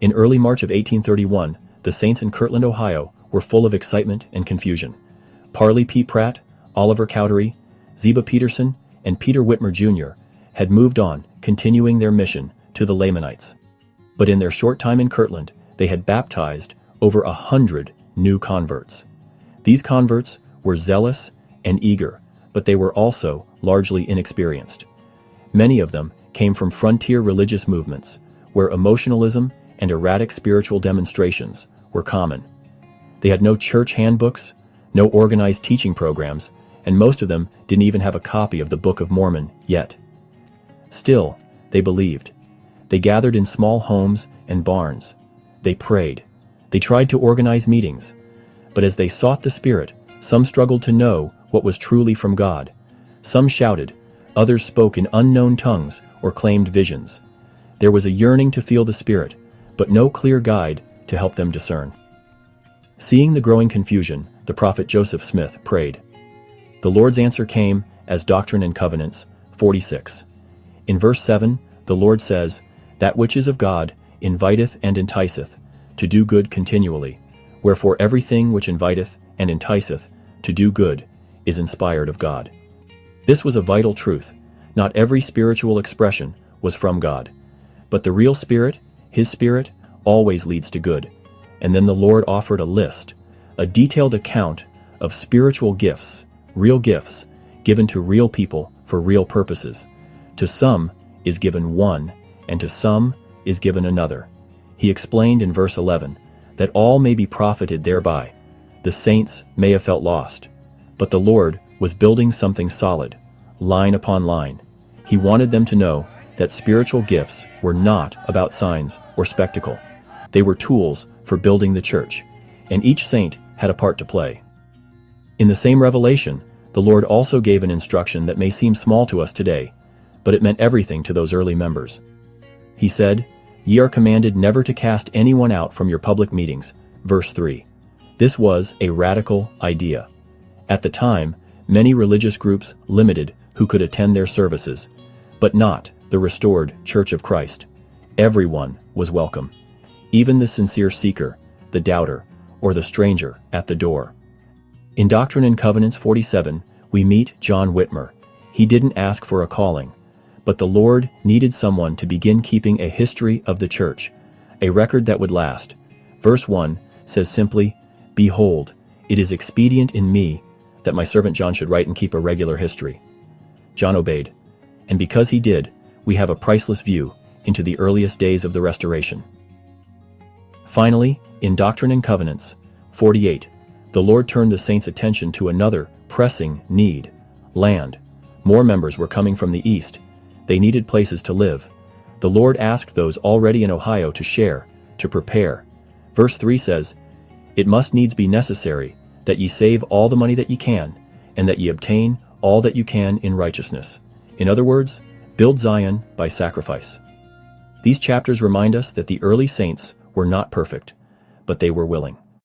In early March of 1831, the saints in Kirtland, Ohio, were full of excitement and confusion. Parley P. Pratt, Oliver Cowdery, Ziba Peterson, and Peter Whitmer Jr. had moved on, continuing their mission to the Lamanites. But in their short time in Kirtland, they had baptized over 100 new converts. These converts were zealous and eager, but they were also largely inexperienced. Many of them came from frontier religious movements, where emotionalism and erratic spiritual demonstrations were common. They had no church handbooks, no organized teaching programs, and most of them didn't even have a copy of the Book of Mormon yet. Still, they believed. They gathered in small homes and barns. They prayed. They tried to organize meetings. But as they sought the Spirit, some struggled to know what was truly from God. Some shouted, others spoke in unknown tongues or claimed visions. There was a yearning to feel the Spirit, but no clear guide to help them discern. Seeing the growing confusion, the prophet Joseph Smith prayed. The Lord's answer came as Doctrine and Covenants 46. In verse 7, the Lord says, "That which is of God inviteth and enticeth, to do good continually. Wherefore everything which inviteth and enticeth to do good is inspired of God." This was a vital truth. Not every spiritual expression was from God. But the real Spirit, His Spirit, always leads to good. And then the Lord offered a list, a detailed account of spiritual gifts, real gifts, given to real people for real purposes. To some is given one, and to some is given another. He explained in verse 11, that all may be profited thereby. The saints may have felt lost, but the Lord was building something solid, line upon line. He wanted them to know that spiritual gifts were not about signs or spectacle. They were tools for building the church, and each saint had a part to play. In the same revelation, the Lord also gave an instruction that may seem small to us today, but it meant everything to those early members. He said, "Ye are commanded never to cast anyone out from your public meetings." Verse 3. This was a radical idea. At the time, many religious groups limited who could attend their services, but not the restored Church of Christ. Everyone was welcome, even the sincere seeker, the doubter, or the stranger at the door. In Doctrine and Covenants 47, we meet John Whitmer. He didn't ask for a calling, but the Lord needed someone to begin keeping a history of the church, a record that would last. Verse 1 says simply, "Behold, it is expedient in me that my servant John should write and keep a regular history." John obeyed, and because he did, we have a priceless view into the earliest days of the restoration. Finally, in Doctrine and Covenants 48, the Lord turned the saints' attention to another pressing need: land. More members were coming from the east. They needed places to live. The Lord asked those already in Ohio to share, to prepare. Verse 3 says, "It must needs be necessary that ye save all the money that ye can, and that ye obtain all that you can in righteousness." In other words, build Zion by sacrifice. These chapters remind us that the early saints were not perfect, but they were willing.